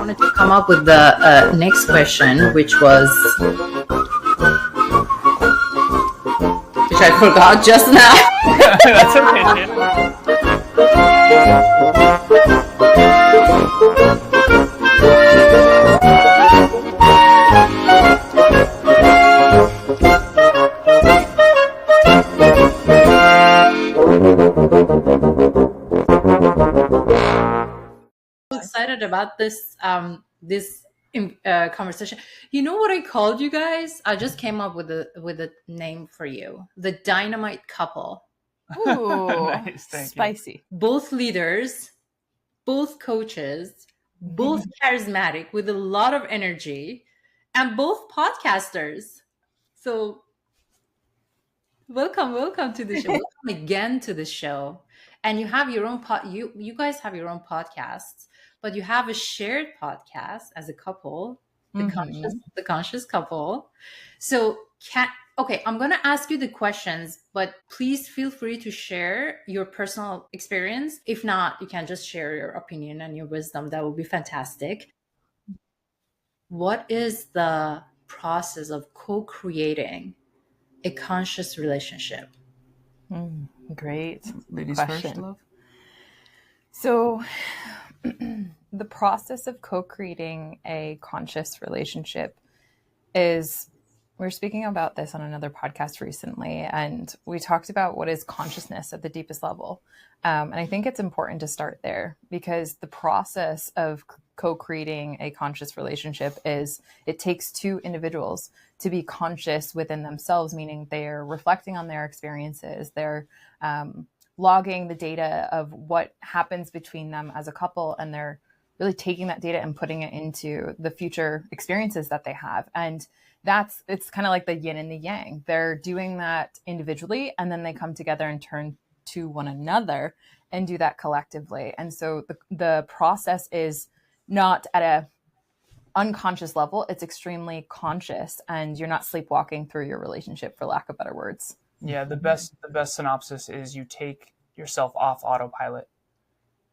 wanted to come up with the next question, which I forgot just now. That's okay. Excited about this conversation. You know what I called you guys? I just came up with a name for you: the dynamite couple. Ooh, Nice, thank spicy. you. Both leaders, both coaches, both charismatic with a lot of energy, and both podcasters. So welcome to the show. Welcome again to the show. And you have your own you guys have your own podcasts, but you have a shared podcast as a couple, the conscious couple. So I'm going to ask you the questions, but please feel free to share your personal experience. If not, you can just share your opinion and your wisdom. That would be fantastic. What is the process of co-creating a conscious relationship? Great Ladies question. first, love. So the process of co-creating a conscious relationship is, we were speaking about this on another podcast recently, and we talked about what is consciousness at the deepest level. And I think it's important to start there, because the process of co-creating a conscious relationship is, it takes two individuals to be conscious within themselves, meaning they're reflecting on their experiences, they're logging the data of what happens between them as a couple, and they're really taking that data and putting it into the future experiences that they have. And it's kind of like the yin and the yang. They're doing that individually, and then they come together and turn to one another and do that collectively. And so the process is not at a unconscious level, it's extremely conscious, and you're not sleepwalking through your relationship, for lack of better words. Yeah, the best synopsis is you take yourself off autopilot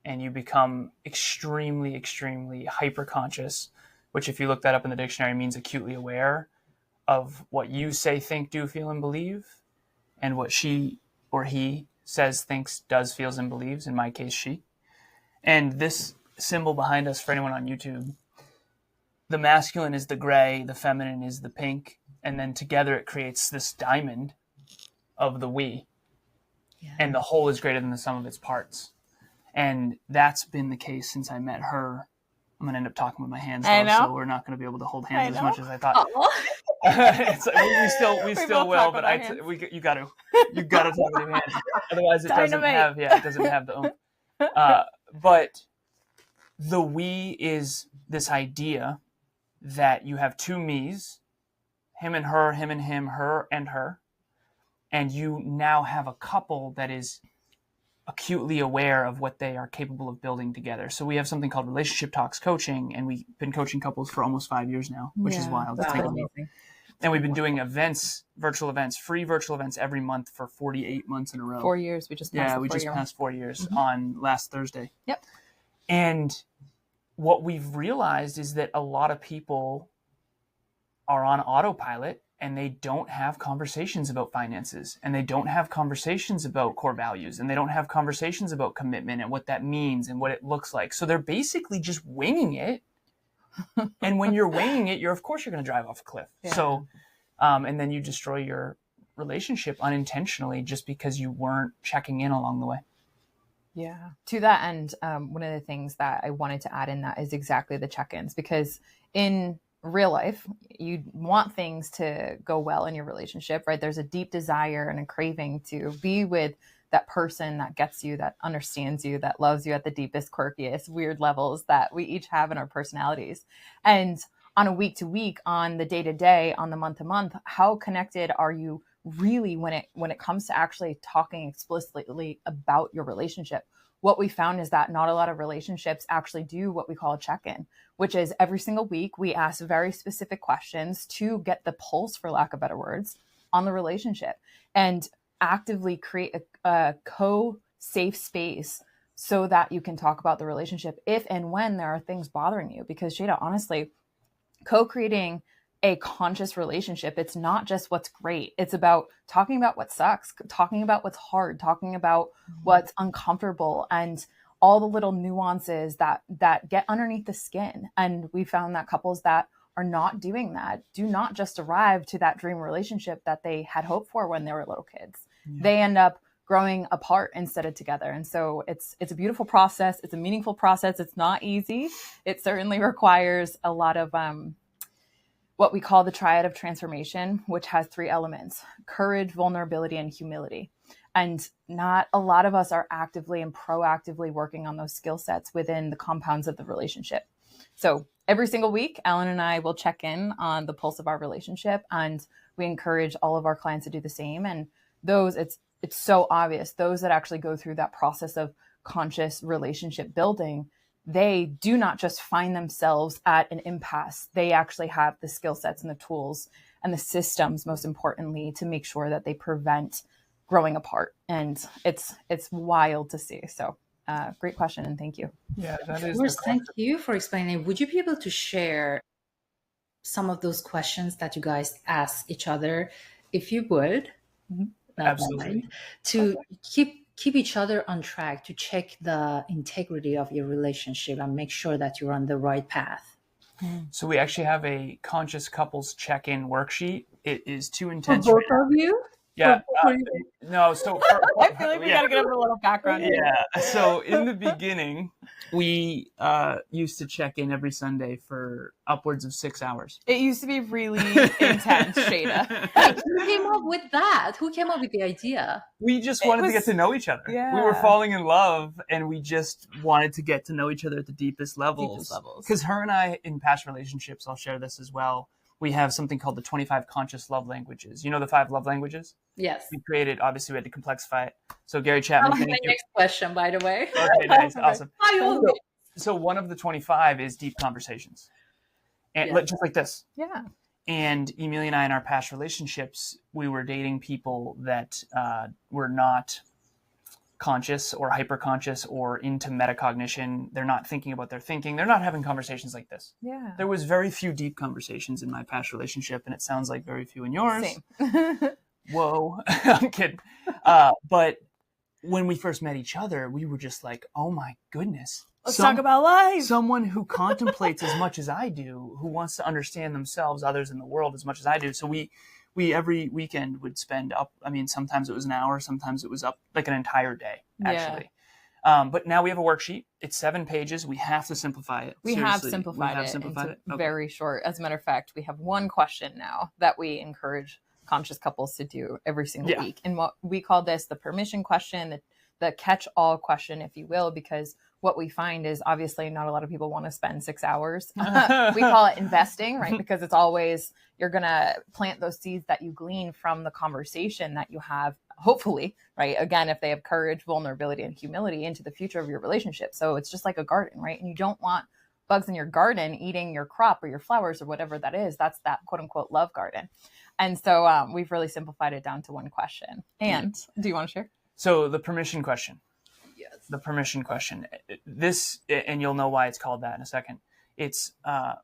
and you become extremely, extremely hyper conscious, which, if you look that up in the dictionary, means acutely aware of what you say, think, do, feel, and believe, and what she or he says, thinks, does, feels, and believes, in my case, she. And this symbol behind us, for anyone on YouTube, the masculine is the gray, the feminine is the pink, and then together it creates this diamond of the we. Yeah. And the whole is greater than the sum of its parts. And that's been the case since I met her. I'm going to end up talking with my hands, though, so we're not going to be able to hold hands as much as I thought. we still will, but you got to talk with your hands. Otherwise, it doesn't have the oomph. But the we is this idea that you have two me's, him and her, him and him, her and her, and you now have a couple that is acutely aware of what they are capable of building together. So we have something called Relationship Talks Coaching, and we've been coaching couples for almost 5 years now, which is wild. That's amazing. And we've been doing events, virtual events, free virtual events every month for 48 months in a row. 4 years. We just passed 4 years on last Thursday. Yep. And what we've realized is that a lot of people are on autopilot, and they don't have conversations about finances, and they don't have conversations about core values, and they don't have conversations about commitment and what that means and what it looks like. So they're basically just winging it. And when you're winging it, of course you're going to drive off a cliff. Yeah. So, and then you destroy your relationship unintentionally just because you weren't checking in along the way. Yeah. To that end, one of the things that I wanted to add in that is exactly the check-ins, because in real life, you want things to go well in your relationship, right? There's a deep desire and a craving to be with that person that gets you, that understands you, that loves you at the deepest, quirkiest, weird levels that we each have in our personalities. And on a week to week, on the day to day, on the month to month, how connected are you really when it comes to actually talking explicitly about your relationship? What we found is that not a lot of relationships actually do what we call a check-in, which is every single week we ask very specific questions to get the pulse, for lack of better words, on the relationship, and actively create a co-safe space so that you can talk about the relationship if and when there are things bothering you. Because Sheida, honestly, co-creating a conscious relationship, it's not just what's great. It's about talking about what sucks, talking about what's hard, talking about what's uncomfortable, and all the little nuances that get underneath the skin. And we found that couples that are not doing that do not just arrive to that dream relationship that they had hoped for when they were little kids. Yeah. They end up growing apart instead of together. And so it's a beautiful process. It's a meaningful process. It's not easy. It certainly requires a lot of what we call the triad of transformation, which has 3 elements: courage, vulnerability, and humility. And not a lot of us are actively and proactively working on those skill sets within the compounds of the relationship. So every single week, Alan and I will check in on the pulse of our relationship, and we encourage all of our clients to do the same. And those, it's so obvious, those that actually go through that process of conscious relationship building, they do not just find themselves at an impasse. They actually have the skill sets and the tools and the systems, most importantly, to make sure that they prevent growing apart. And it's wild to see. So great question. And thank you. Yeah, that is. Of course, thank you for explaining. Would you be able to share some of those questions that you guys ask each other, if you would? Absolutely. To keep each other on track, to check the integrity of your relationship and make sure that you're on the right path. So we actually have a conscious couples check-in worksheet. It is 2 intense. For both of you? Yeah. No, so I feel like we got to get a little background. Yeah. So in the beginning, we used to check in every Sunday for upwards of 6 hours. It used to be really intense, Sheida. Who came up with that? Who came up with the idea? We just wanted to get to know each other. Yeah. We were falling in love, and we just wanted to get to know each other at the deepest levels. Because her and I, in past relationships, I'll share this as well, we have something called the 25 conscious love languages. You know the 5 love languages? Yes. We created, obviously, we had to complexify it. So Gary Chapman. That's my next question, by the way. Okay, nice. Awesome. So one of the 25 is deep conversations. And just like this. Yeah. And Emilia and I, in our past relationships, we were dating people that were not conscious or hyper-conscious or into metacognition. They're not thinking about their thinking. They're not having conversations like this. Yeah. There was very few deep conversations in my past relationship, and it sounds like very few in yours. Same. Whoa. I'm kidding. But when we first met each other, we were just like, oh my goodness. Let's talk about life. Someone who contemplates as much as I do, who wants to understand themselves, others in the world as much as I do. So we every weekend would spend up. I mean, sometimes it was an hour, sometimes it was up like an entire day, actually. Yeah. But now we have a worksheet. It's 7 pages. We have to simplify it. We have simplified it. Okay. Very short. As a matter of fact, we have one question now that we encourage conscious couples to do every single week. And what we call this the permission question, the catch-all question, if you will, because what we find is obviously not a lot of people want to spend 6 hours. We call it investing, right? Because it's always, you're going to plant those seeds that you glean from the conversation that you have, hopefully, right? Again, if they have courage, vulnerability, and humility into the future of your relationship. So it's just like a garden, right? And you don't want bugs in your garden eating your crop or your flowers or whatever that is. That's that quote unquote love garden. And so we've really simplified it down to one question. And do you want to share? So the permission question. The permission question. This, and you'll know why it's called that in a second. It's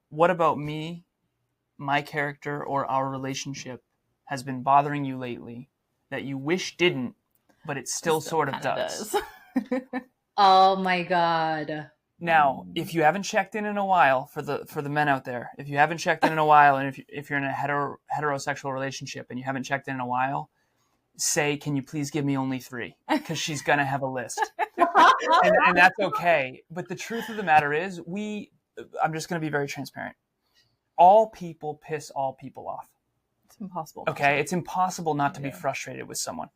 what about me, my character, or our relationship has been bothering you lately that you wish didn't, but it still sort of does. Oh my God. Now, if you haven't checked in a while, for the men out there, if you haven't checked in a while, and if you're in a heterosexual relationship and you haven't checked in a while, say, can you please give me only 3? Because she's going to have a list. and that's okay. But the truth of the matter is, I'm just going to be very transparent. All people piss all people off. It's impossible. Okay? It's impossible not to be frustrated with someone.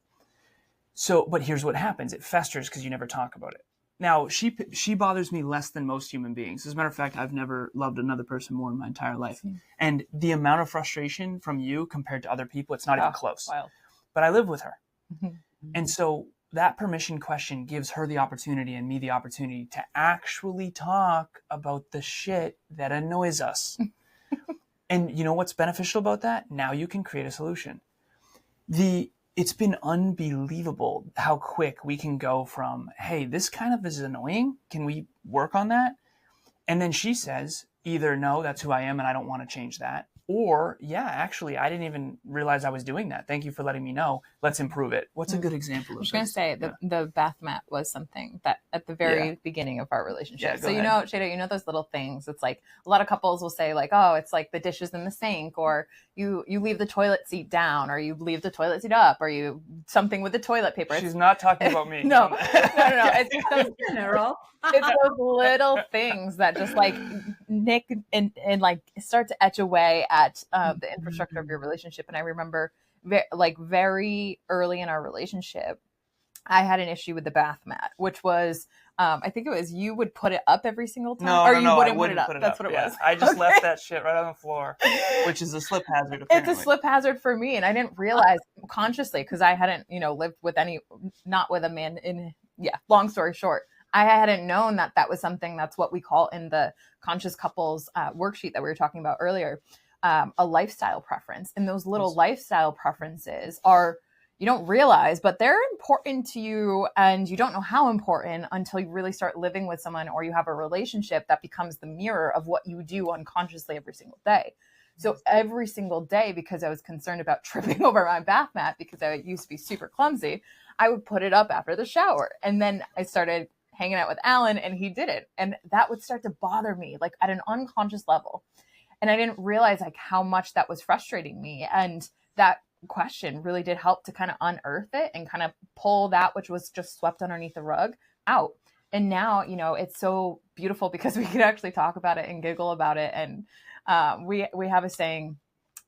So, but here's what happens. It festers because you never talk about it. Now, she bothers me less than most human beings. As a matter of fact, I've never loved another person more in my entire life. And the amount of frustration from you compared to other people, it's not even close. Wild. But I live with her. And so that permission question gives her the opportunity and me the opportunity to actually talk about the shit that annoys us. And you know what's beneficial about that? Now you can create a solution. it's been unbelievable how quick we can go from, hey, this kind of is annoying. Can we work on that? And then she says, either no, that's who I am and I don't want to change that. Or, yeah, actually, I didn't even realize I was doing that. Thank you for letting me know. Let's improve it. What's a good example of this? I was going to say the bath mat was something that at the very beginning of our relationship. So, Sheida, those little things. It's like a lot of couples will say like, oh, it's like the dishes in the sink, or you leave the toilet seat down, or you leave the toilet seat up, or you something with the toilet paper. She's not talking about me. No. It's just those general. It's those little things that just like nick and like start to etch away at the infrastructure of your relationship. And I remember very early in our relationship, I had an issue with the bath mat, which was, I think it was you would put it up every single time. No, I wouldn't put it up. That's what it was. I just left that shit right on the floor, which is a slip hazard. Apparently. It's a slip hazard for me. And I didn't realize consciously, because I hadn't, lived with not with a man long story short. I hadn't known that was something that's what we call in the conscious couples worksheet that we were talking about earlier, a lifestyle preference. And those little lifestyle preferences are, you don't realize, but they're important to you, and you don't know how important until you really start living with someone, or you have a relationship that becomes the mirror of what you do unconsciously every single day. So every single day, because I was concerned about tripping over my bath mat because I used to be super clumsy, I would put it up after the shower. And then I started hanging out with Alan, and he did it. And that would start to bother me, like at an unconscious level. And I didn't realize like how much that was frustrating me. And that question really did help to kind of unearth it and kind of pull that which was just swept underneath the rug out. And now, it's so beautiful because we can actually talk about it and giggle about it. And we have a saying,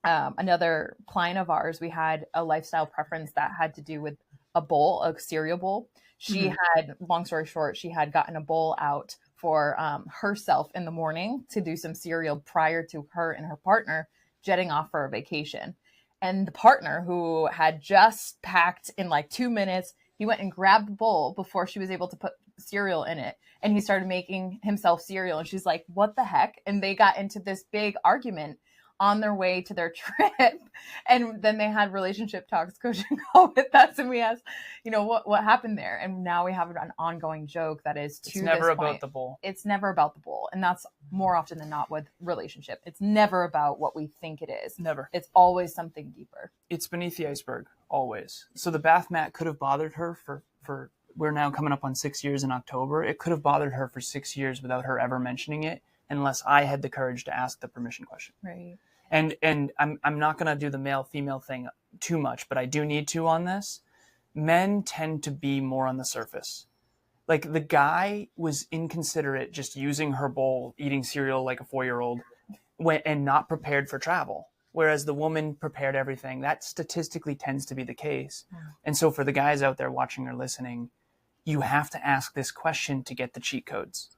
another client of ours, we had a lifestyle preference that had to do with a cereal bowl. She had, long story short, she had gotten a bowl out for herself in the morning to do some cereal prior to her and her partner jetting off for a vacation. And the partner, who had just packed in like 2 minutes, he went and grabbed the bowl before she was able to put cereal in it. And he started making himself cereal. And she's like, what the heck? And they got into this big argument on their way to their trip. And then they had relationship talks, coaching call with us. And we asked, what happened there? And now we have an ongoing joke that is it's never about the bowl. It's never about the bowl. And that's more often than not with relationship. It's never about what we think it is. Never. It's always something deeper. It's beneath the iceberg, always. So the bath mat could have bothered her for we're now coming up on 6 years in October. It could have bothered her for 6 years without her ever mentioning it, unless I had the courage to ask the permission question. Right. And I'm not going to do the male-female thing too much, but I do need to on this. Men tend to be more on the surface. Like the guy was inconsiderate, just using her bowl, eating cereal like a 4-year-old, and not prepared for travel. Whereas the woman prepared everything. That statistically tends to be the case. And so for the guys out there watching or listening, you have to ask this question to get the cheat codes.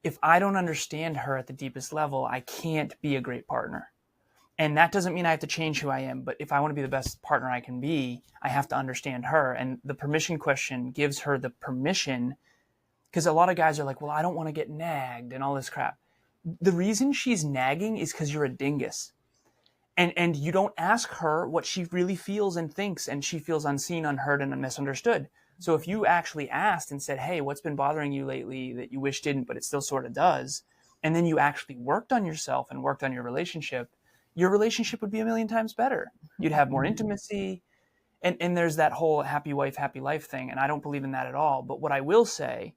If I don't understand her at the deepest level, I can't be a great partner. And that doesn't mean I have to change who I am, but if I want to be the best partner I can be, I have to understand her. And the permission question gives her the permission, because a lot of guys are like, well, I don't want to get nagged and all this crap. The reason she's nagging is because you're a dingus. And you don't ask her what she really feels and thinks, and she feels unseen, unheard, and misunderstood. So if you actually asked and said, hey, what's been bothering you lately that you wish didn't, but it still sort of does, and then you actually worked on yourself and worked on your relationship would be a million times better. You'd have more intimacy. And there's that whole happy wife, happy life thing. And I don't believe in that at all. But what I will say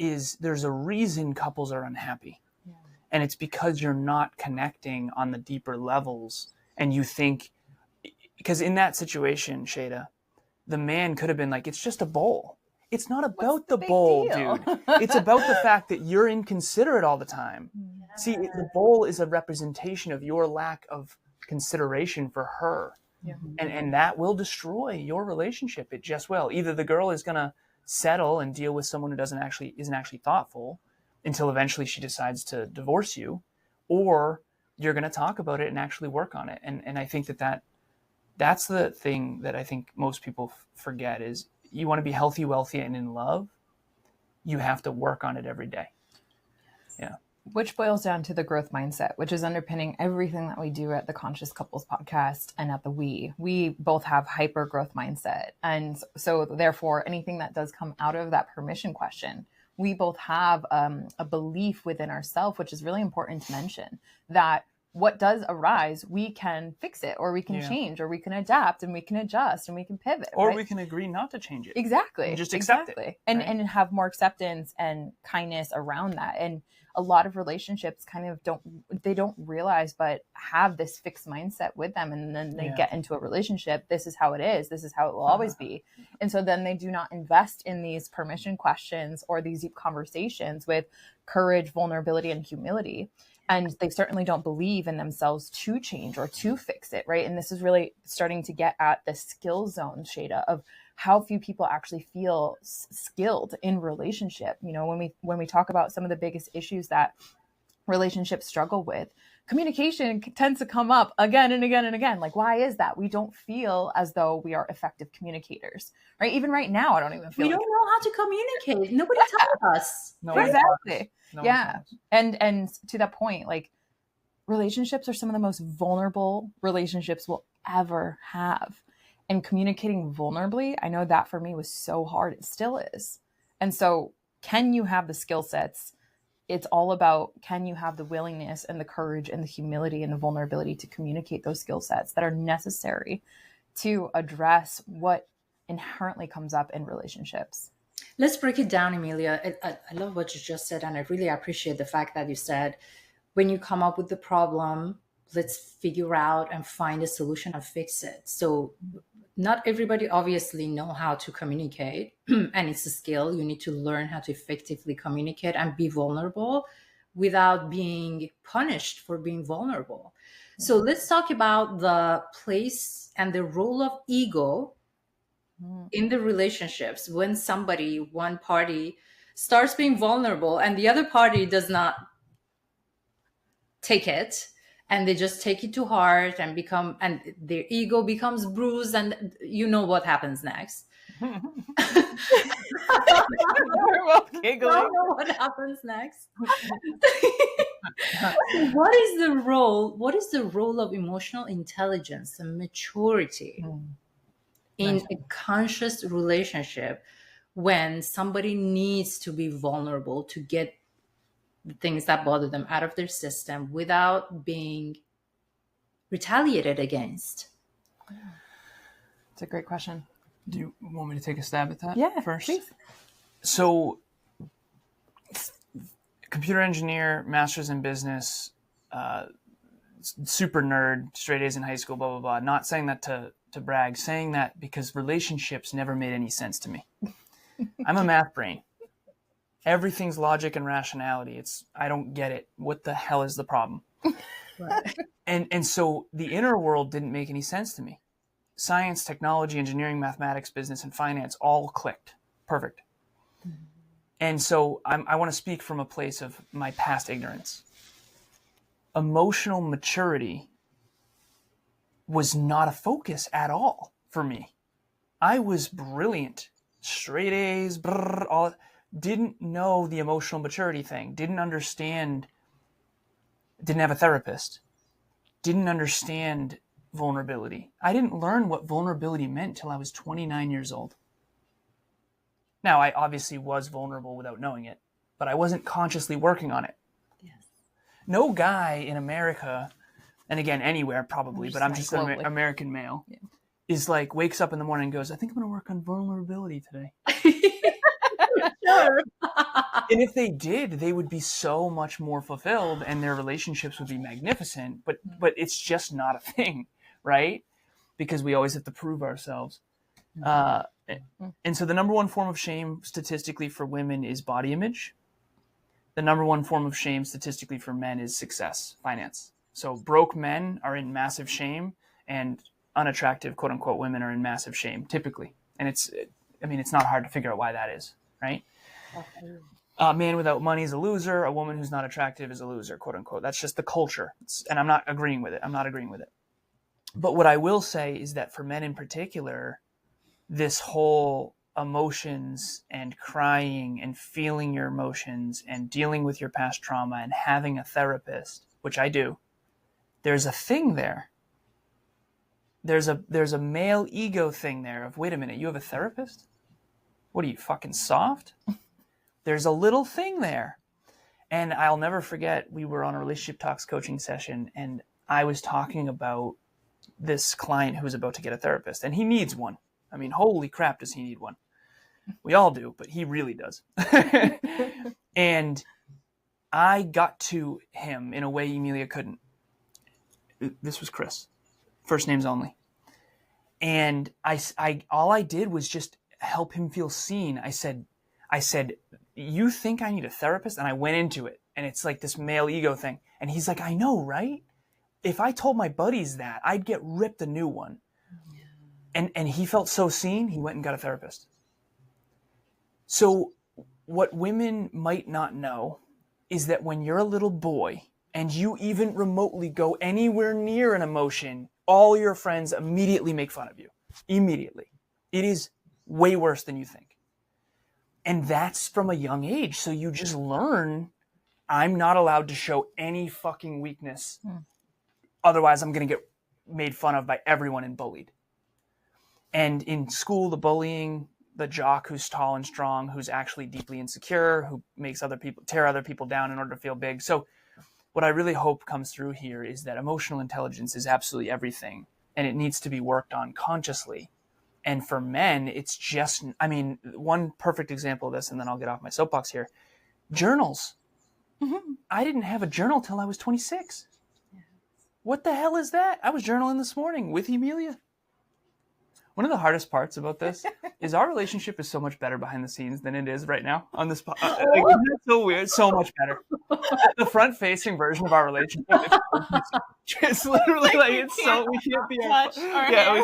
is there's a reason couples are unhappy. Yeah. And it's because you're not connecting on the deeper levels. And you think, because in that situation, Sheida, the man could have been like, it's just a bowl. It's not about the bowl, dude. It's about the fact that you're inconsiderate all the time. Yeah. See, the bowl is a representation of your lack of consideration for her. Yeah. And that will destroy your relationship. It just will. Either the girl is going to settle and deal with someone who isn't actually thoughtful until eventually she decides to divorce you, or you're going to talk about it and actually work on it. And I think that's the thing that I think most people forget is you want to be healthy, wealthy, and in love. You have to work on it every day. Yeah. Which boils down to the growth mindset, which is underpinning everything that we do at the Conscious Couples podcast and at the We both have hyper growth mindset. And so therefore, anything that does come out of that permission question, we both have a belief within ourselves, which is really important to mention, that what does arise, we can fix it, or we can change, or we can adapt, and we can adjust, and we can pivot. Or right? we can agree not to change it. Exactly. And just accept it. And have more acceptance and kindness around that. And a lot of relationships kind of don't realize, but have this fixed mindset with them. And then they get into a relationship. This is how it is. This is how it will always be. And so then they do not invest in these permission questions or these deep conversations with courage, vulnerability, and humility. And they certainly don't believe in themselves to change or to fix it, right? And this is really starting to get at the skill zone, Sheida, of how few people actually feel skilled in relationship. You know, when we talk about some of the biggest issues that relationships struggle with, communication tends to come up again and again and again. Like, why is that? We don't feel as though we are effective communicators, right? Even right now, I don't even feel we don't know how to communicate. Nobody taught us. Exactly. And to that point, like, relationships are some of the most vulnerable relationships we'll ever have. And communicating vulnerably, I know that for me was so hard. It still is. And so can you have the skill sets? It's all about, can you have the willingness and the courage and the humility and the vulnerability to communicate those skill sets that are necessary to address what inherently comes up in relationships? Let's break it down, Emilia. I love what you just said, and I really appreciate the fact that you said, when you come up with the problem, let's figure out and find a solution and fix it. So not everybody obviously know how to communicate, and it's a skill. You need to learn how to effectively communicate and be vulnerable without being punished for being vulnerable. So let's talk about the place and the role of ego in the relationships when one party starts being vulnerable and the other party does not take it, and they just take it to heart and their ego becomes bruised, and you know what happens next. We're both giggling. You know what happens next. What is the role of emotional intelligence and maturity in a conscious relationship when somebody needs to be vulnerable to get the things that bother them out of their system without being retaliated against? It's a great question. Do you want me to take a stab at that first? Please. So, computer engineer, master's in business, super nerd, straight A's in high school, blah, blah, blah. Not saying that to brag, saying that because relationships never made any sense to me. I'm a math brain. Everything's logic and rationality. I don't get it. What the hell is the problem? Right. And so the inner world didn't make any sense to me. Science, technology, engineering, mathematics, business, and finance all clicked. Perfect. Mm-hmm. And so I want to speak from a place of my past ignorance. Emotional maturity was not a focus at all for me. I was brilliant. Straight A's, all. Didn't know the emotional maturity thing. Didn't understand. Didn't have a therapist. Didn't understand vulnerability. I didn't learn what vulnerability meant till I was 29 years old. Now, I obviously was vulnerable without knowing it, but I wasn't consciously working on it. Yes. No guy in America, and again, anywhere probably, but I'm just an American male, is like, wakes up in the morning and goes, I think I'm going to work on vulnerability today. Sure. And if they did, they would be so much more fulfilled and their relationships would be magnificent, but it's just not a thing, right? Because we always have to prove ourselves. And so the number one form of shame statistically for women is body image. The number one form of shame statistically for men is success, finance. So broke men are in massive shame and unattractive, quote unquote, women are in massive shame typically. And it's not hard to figure out why that is, right? A man without money is a loser. A woman who's not attractive is a loser, quote unquote. That's just the culture. And I'm not agreeing with it. But what I will say is that for men in particular, this whole emotions and crying and feeling your emotions and dealing with your past trauma and having a therapist, which I do, there's a thing there. There's a male ego thing there of, wait a minute, you have a therapist? What are you, fucking soft? There's a little thing there. And I'll never forget, we were on a relationship talks coaching session, and I was talking about this client who was about to get a therapist, and he needs one. I mean, holy crap, does he need one? We all do, but he really does. And I got to him in a way Emilia couldn't. This was Chris, first names only. And all I did was just help him feel seen. I said, you think I need a therapist? And I went into it, and it's like this male ego thing. And he's like, I know, right? If I told my buddies that, I'd get ripped a new one. And he felt so seen, he went and got a therapist. So what women might not know is that when you're a little boy and you even remotely go anywhere near an emotion, all your friends immediately make fun of you. Immediately. It is way worse than you think. And that's from a young age. So you just learn, I'm not allowed to show any fucking weakness. Otherwise, I'm going to get made fun of by everyone and bullied. And in school, the bullying, the jock who's tall and strong, who's actually deeply insecure, who makes tear other people down in order to feel big. So what I really hope comes through here is that emotional intelligence is absolutely everything, and it needs to be worked on consciously. And for men, it's just, I mean, one perfect example of this, and then I'll get off my soapbox here. Journals. Mm-hmm. I didn't have a journal till I was 26. Yes. What the hell is that? I was journaling this morning with Emilia. One of the hardest parts about this is our relationship is so much better behind the scenes than it is right now on this podcast. Like, isn't that so weird? So much better. The front-facing version of our relationship is literally like, it's so, we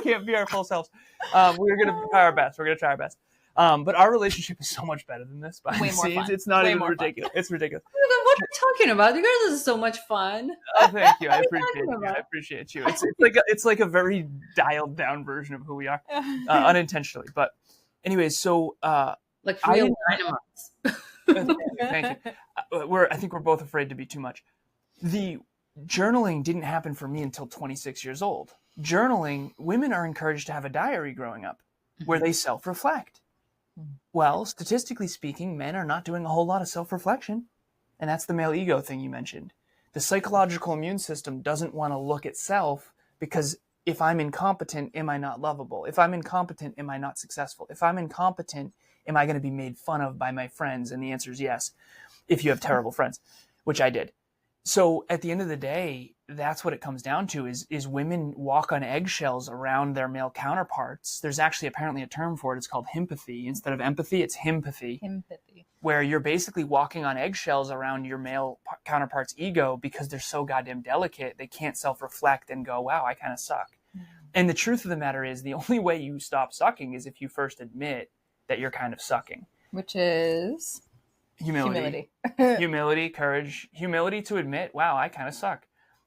can't be our full selves. We're going to try our best. We're going to try our best. But our relationship is so much better than this behind the scenes. It's not even ridiculous. It's ridiculous. What are you talking about? You guys are so much fun. Oh, thank you. I appreciate you. It's like a very dialed down version of who we are, unintentionally. But anyways, so like real dynamites. Thank you. I think we're both afraid to be too much. The journaling didn't happen for me until 26 years old. Journaling, women are encouraged to have a diary growing up where they self-reflect. Well, statistically speaking, men are not doing a whole lot of self-reflection. And that's the male ego thing you mentioned. The psychological immune system doesn't want to look at self because if I'm incompetent, am I not lovable? If I'm incompetent, am I not successful? If I'm incompetent, am I going to be made fun of by my friends? And the answer is yes, if you have terrible friends, which I did. So at the end of the day, that's what it comes down to is women walk on eggshells around their male counterparts. There's actually apparently a term for it. It's called himpathy. Instead of empathy, it's himpathy. Where you're basically walking on eggshells around your male counterpart's ego because they're so goddamn delicate. They can't self-reflect and go, wow, I kind of suck. Mm-hmm. And the truth of the matter is the only way you stop sucking is if you first admit that you're kind of sucking. Which is? Humility. Humility, courage. Humility to admit, wow, I kind of suck.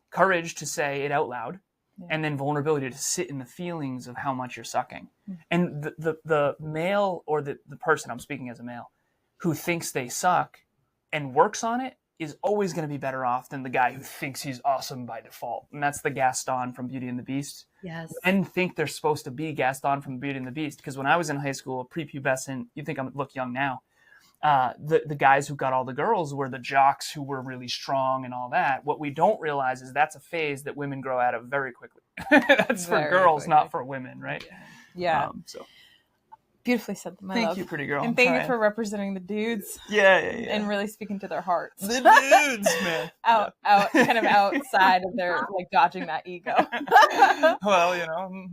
Courage to say it out loud. Yeah. And then vulnerability to sit in the feelings of how much you're sucking. Mm-hmm. And the male, or the person, I'm speaking as a male, who thinks they suck and works on it is always going to be better off than the guy who thinks he's awesome by default. And that's the Gaston from Beauty and the Beast. Yes. Men think they're supposed to be Gaston from Beauty and the Beast. Because when I was in high school, prepubescent, you think I look young now, the guys who got all the girls were the jocks who were really strong and all that. What we don't realize is that's a phase that women grow out of very quickly. That's very for girls, quickly. Not for women, right? Yeah. So. Beautifully said, my Thank love. you, pretty girl. And thank you for representing the dudes. Yeah. And really speaking to their hearts. The dudes, man. Out, kind of outside of their, like, dodging that ego. Well,